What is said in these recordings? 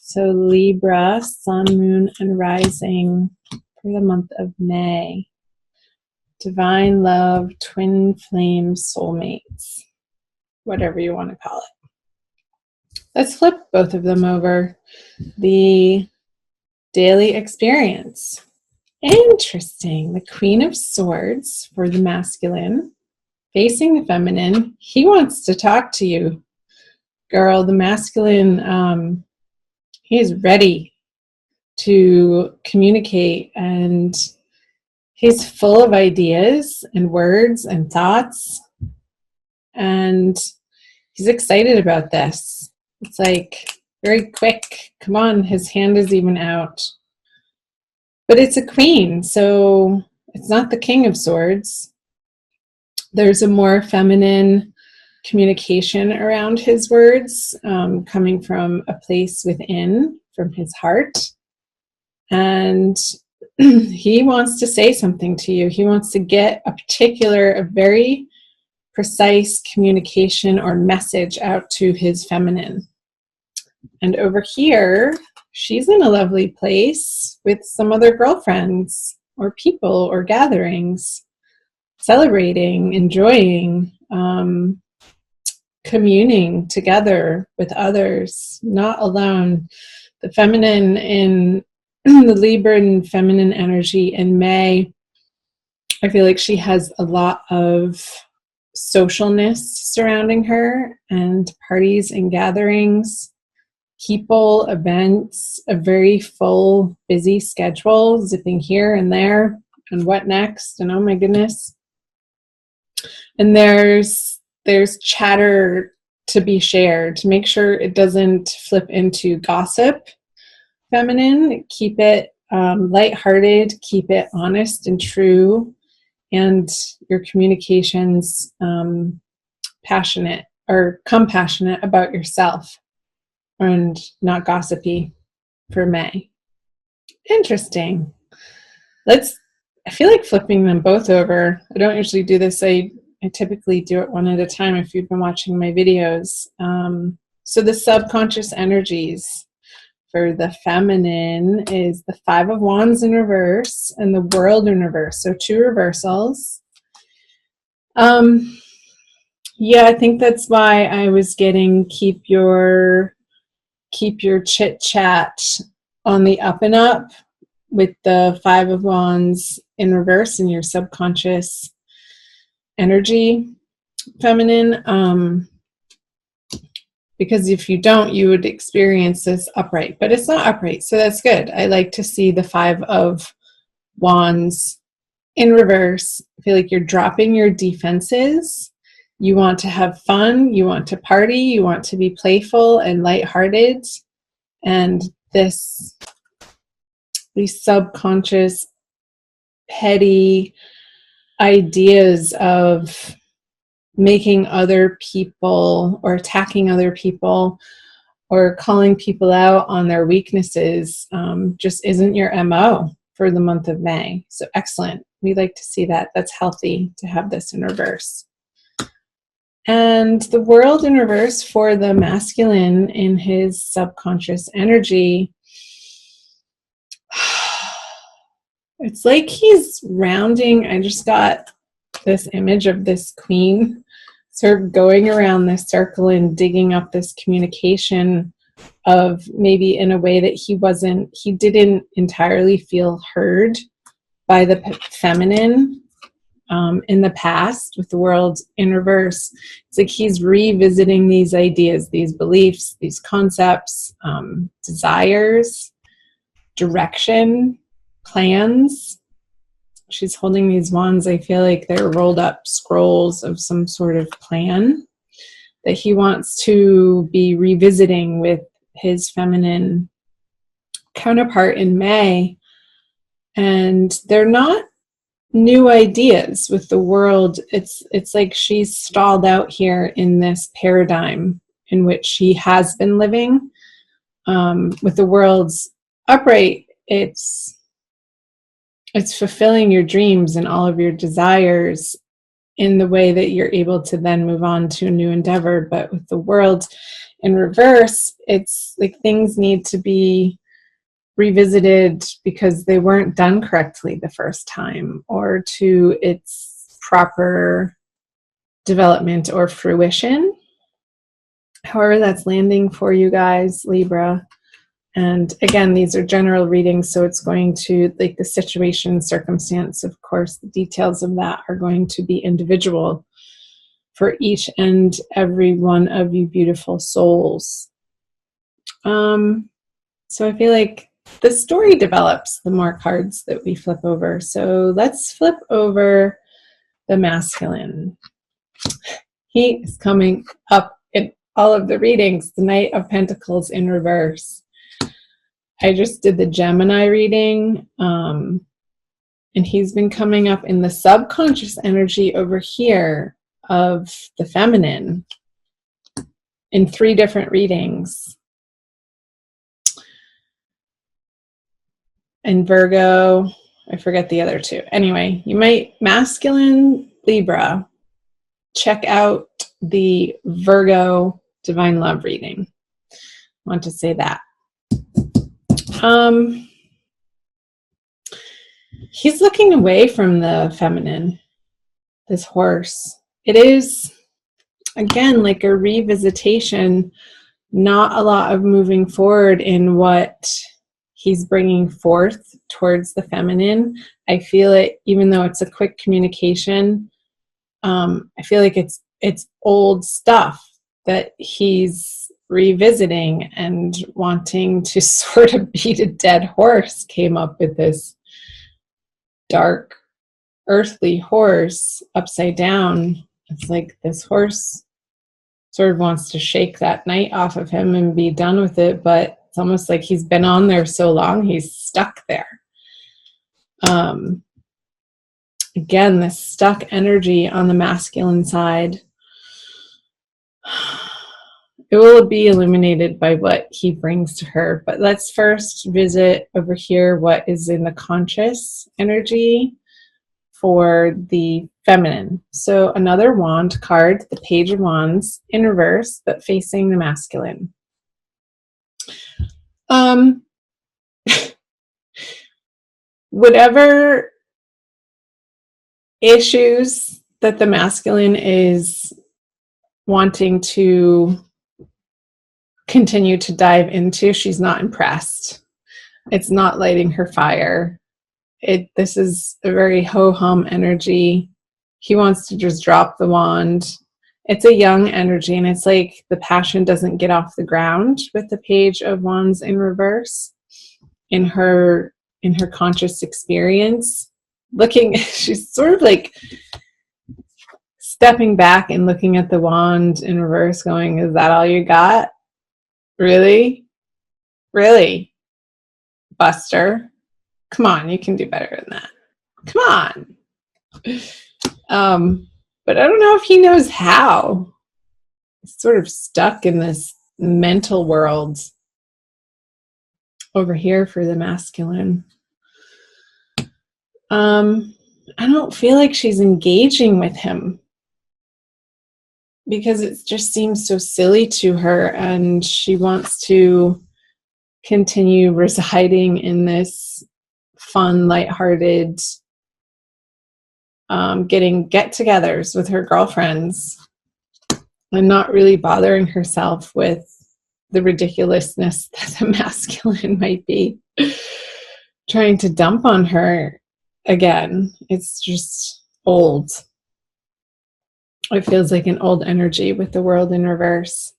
So Libra, sun, moon, and rising for the month of May. Divine love, twin flame, soulmates, whatever you want to call it. Let's flip both of them over. The daily experience. Interesting. The Queen of Swords for the masculine, facing the feminine. He wants to talk to you, girl. The masculine, he is ready to communicate, and he's full of ideas and words and thoughts, and he's excited about this. It's like very quick. Come on, his hand is even out. But it's a queen, so it's not the King of Swords. There's a more feminine communication around his words, coming from a place within, from his heart. And he wants to say something to you. He wants to get a very precise communication or message out to his feminine. And over here, she's in a lovely place with some other girlfriends or people or gatherings, celebrating, enjoying, communing together with others, not alone. The feminine in the Libra and feminine energy in May, I feel like she has a lot of socialness surrounding her, and parties and gatherings, people, events, a very full, busy schedule, zipping here and there, and what next, and oh my goodness. And there's chatter to be shared, to make sure it doesn't flip into gossip. Feminine, keep it lighthearted, keep it honest and true, and your communications passionate or compassionate about yourself, and not gossipy for May. Interesting. I feel like flipping them both over. I don't usually do this. I typically do it one at a time if you've been watching my videos. So the subconscious energies for the feminine is the Five of Wands in reverse and the World in reverse. So two reversals. Yeah, I think that's why I was getting keep your chit chat on the up and up with the Five of Wands in reverse in your subconscious energy, feminine. Because if you don't, you would experience this upright, but it's not upright, so that's good. I like to see the Five of Wands in reverse. I feel like you're dropping your defenses. You want to have fun, you want to party, you want to be playful and lighthearted, and these subconscious, petty ideas of making other people or attacking other people or calling people out on their weaknesses just isn't your MO for the month of May. So excellent. We like to see that. That's healthy to have this in reverse. And the World in reverse for the masculine in his subconscious energy. It's like he's rounding. I just got this image of this queen sort of going around this circle and digging up this communication of maybe in a way that he didn't entirely feel heard by the feminine in the past with the World in reverse. It's like he's revisiting these ideas, these beliefs, these concepts, desires, direction, plans. She's holding these wands. I feel like they're rolled up scrolls of some sort of plan that he wants to be revisiting with his feminine counterpart in May. And they're not new ideas with the World. It's like she's stalled out here in this paradigm in which she has been living. With the World's upright, it's fulfilling your dreams and all of your desires in the way that you're able to then move on to a new endeavor. But with the World in reverse, it's like things need to be revisited because they weren't done correctly the first time, or to its proper development or fruition. However that's landing for you guys, Libra. And again, these are general readings, so it's going to, like, the situation, circumstance, of course, the details of that are going to be individual for each and every one of you beautiful souls. So I feel like the story develops the more cards that we flip over. So let's flip over the masculine. He is coming up in all of the readings, the Knight of Pentacles in reverse. I just did the Gemini reading, and he's been coming up in the subconscious energy over here of the feminine in 3 different readings. And Virgo, I forget the other 2. Anyway, you might, masculine Libra, check out the Virgo Divine Love reading. I want to say that. He's looking away from the feminine, this horse. It is, again, like a revisitation, not a lot of moving forward in what he's bringing forth towards the feminine. I feel it, even though it's a quick communication, I feel like it's old stuff that he's revisiting and wanting to sort of beat a dead horse. Came up with this dark earthly horse upside down. It's like this horse sort of wants to shake that knight off of him and be done with it, but it's almost like he's been on there so long he's stuck there. Again, this stuck energy on the masculine side, it will be illuminated by what he brings to her. But let's first visit over here what is in the conscious energy for the feminine. So another wand card, the Page of Wands in reverse, but facing the masculine. Whatever issues that the masculine is wanting to continue to dive into, she's not impressed. It's not lighting her fire. This is a very ho-hum energy. He wants to just drop the wand. It's a young energy, and it's like the passion doesn't get off the ground with the Page of Wands in reverse in her conscious experience. She's sort of like stepping back and looking at the wand in reverse going, is that all you got? Really? Really? Buster? Come on, you can do better than that. Come on. But I don't know if he knows how. He's sort of stuck in this mental world over here for the masculine. I don't feel like she's engaging with him because it just seems so silly to her, and she wants to continue residing in this fun, lighthearted, getting get-togethers with her girlfriends and not really bothering herself with the ridiculousness that the masculine might be trying to dump on her again. It's just old. It feels like an old energy with the world in reverse.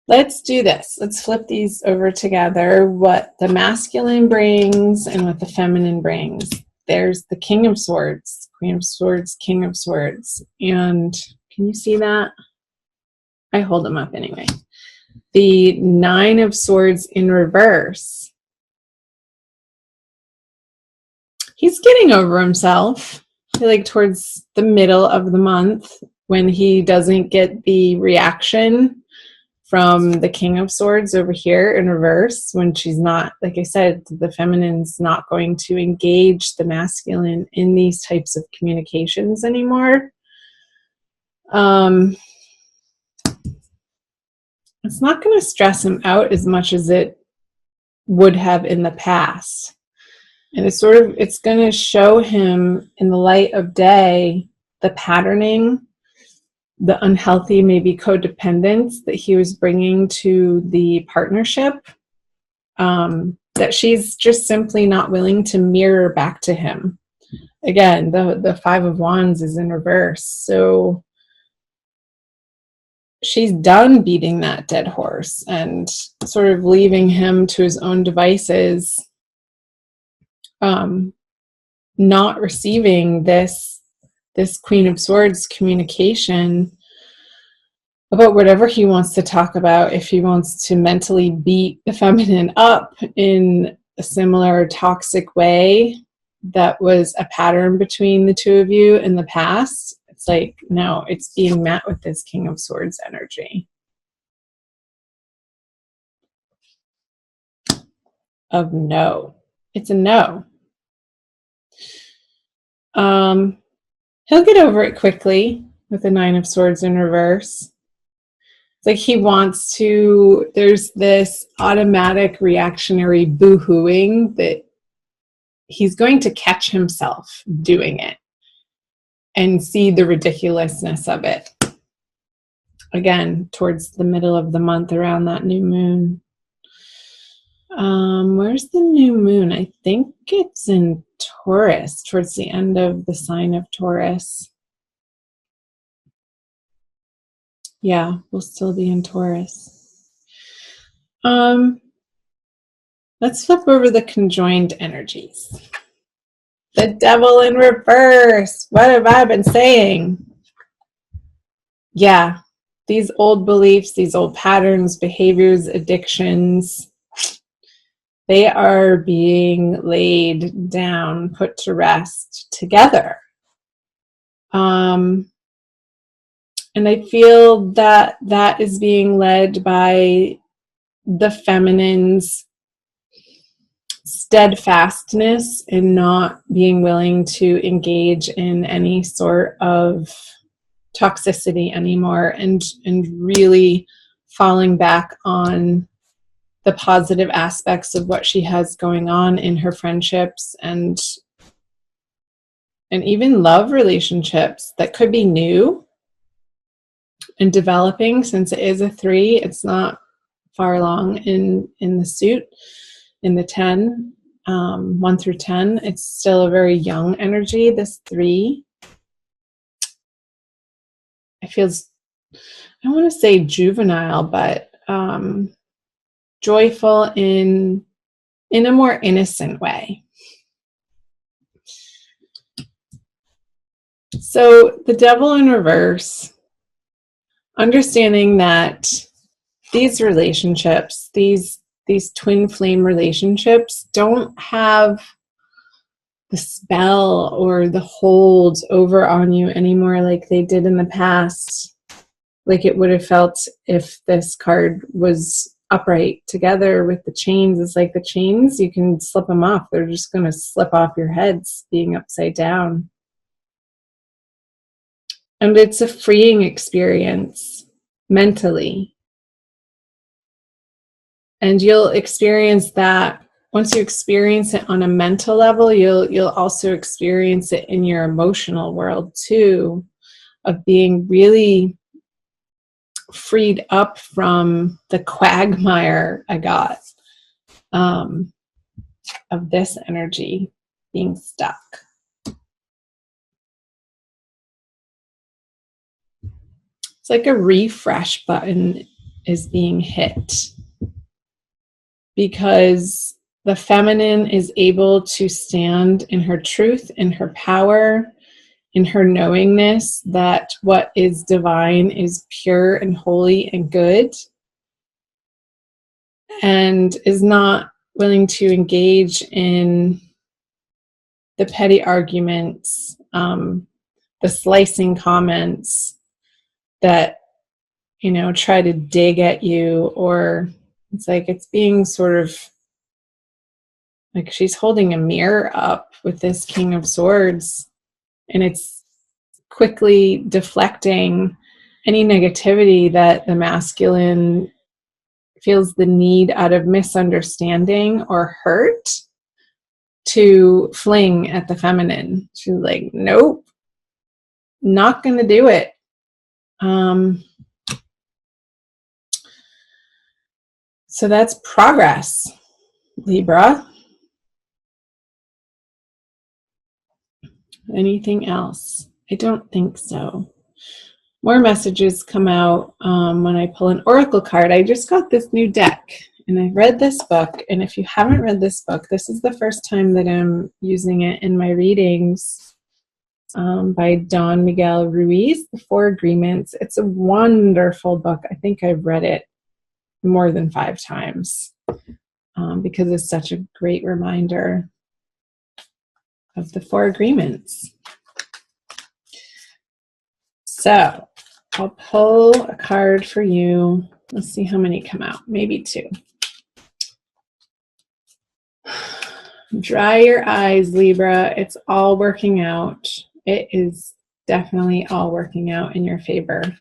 Let's do this. Let's flip these over together. What the masculine brings and what the feminine brings. There's the King of Swords, Queen of Swords, King of Swords. And can you see that? I hold them up anyway. The Nine of Swords in reverse. He's getting over himself. I feel like towards the middle of the month, when he doesn't get the reaction from the King of Swords over here in reverse, when she's not, like I said, the feminine's not going to engage the masculine in these types of communications anymore. it's not going to stress him out as much as it would have in the past. And it's going to show him in the light of day the patterning, the unhealthy, maybe codependence that he was bringing to the partnership, that she's just simply not willing to mirror back to him. Again, the Five of Wands is in reverse. So she's done beating that dead horse and sort of leaving him to his own devices, not receiving this Queen of Swords communication about whatever he wants to talk about. If he wants to mentally beat the feminine up in a similar toxic way that was a pattern between the two of you in the past, it's like, no, it's being met with this King of Swords energy of no. It's a no. He'll get over it quickly with the Nine of Swords in reverse. It's like he wants to, there's this automatic reactionary boo-hooing that he's going to catch himself doing it and see the ridiculousness of it. Again, towards the middle of the month, around that new moon. Where's the new moon? I think it's in Taurus, towards the end of the sign of Taurus. Yeah, we'll still be in Taurus. Let's flip over the conjoined energies. The Devil in reverse. What have I been saying? Yeah, these old beliefs, these old patterns, behaviors, addictions, they are being laid down, put to rest together. And I feel that that is being led by the feminine's steadfastness in not being willing to engage in any sort of toxicity anymore, and really falling back on the positive aspects of what she has going on in her friendships and even love relationships that could be new and developing. Since it is a 3, it's not far along in the suit, in the 10, 1 through 10. It's still a very young energy, this 3. It feels, I don't want to say juvenile, but joyful in a more innocent way. So the Devil in reverse, understanding that these relationships, these twin flame relationships, don't have the spell or the hold over on you anymore like they did in the past, like it would have felt if this card was upright together with the chains. It's like the chains, you can slip them off. They're just going to slip off your heads being upside down. And it's a freeing experience mentally. And you'll experience that. Once you experience it on a mental level, you'll also experience it in your emotional world too, of being really freed up from the quagmire I got of this energy being stuck. It's like a refresh button is being hit, because the feminine is able to stand in her truth, in her power, in her knowingness that what is divine is pure and holy and good, and is not willing to engage in the petty arguments, the slicing comments that, try to dig at you, or it's like it's being sort of like she's holding a mirror up with this King of Swords, and it's quickly deflecting any negativity that the masculine feels the need out of misunderstanding or hurt to fling at the feminine. She's like, nope, not going to do it. So that's progress, Libra. Anything else? I don't think so. More messages come out when I pull an oracle card. I just got this new deck, and I've read this book. And if you haven't read this book, this is the first time that I'm using it in my readings, by Don Miguel Ruiz, The Four Agreements. It's a wonderful book. I think I've read it more than 5 times because it's such a great reminder of the 4 agreements. So I'll pull a card for you. Let's see how many come out. Maybe 2. Dry your eyes, Libra. It's all working out. It is definitely all working out in your favor.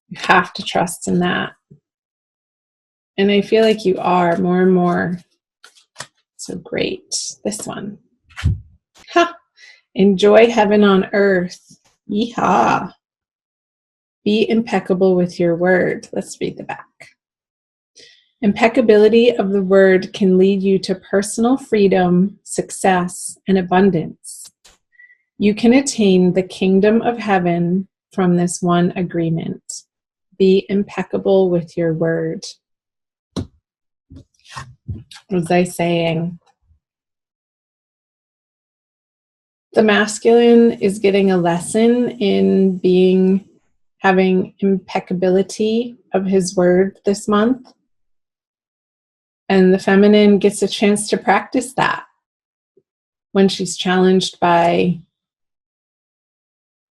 You have to trust in that. And I feel like you are more and more. So great. This one. Ha! Enjoy heaven on earth. Yeehaw. Be impeccable with your word. Let's read the back. Impeccability of the word can lead you to personal freedom, success, and abundance. You can attain the kingdom of heaven from this one agreement. Be impeccable with your word. What was I saying? The masculine is getting a lesson in having impeccability of his word this month. And the feminine gets a chance to practice that when she's challenged by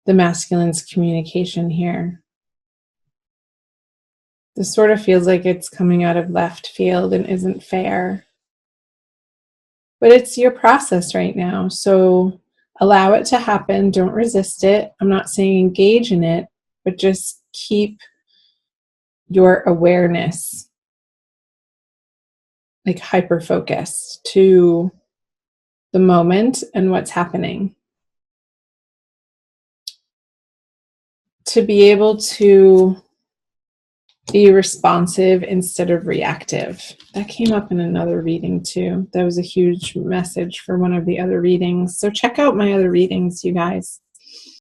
the masculine's communication here. This sort of feels like it's coming out of left field and isn't fair. But it's your process right now, so allow it to happen. Don't resist it. I'm not saying engage in it, but just keep your awareness like hyper-focused to the moment and what's happening. To be able to be responsive instead of reactive. That came up in another reading too. That was a huge message for one of the other readings. So check out my other readings, you guys.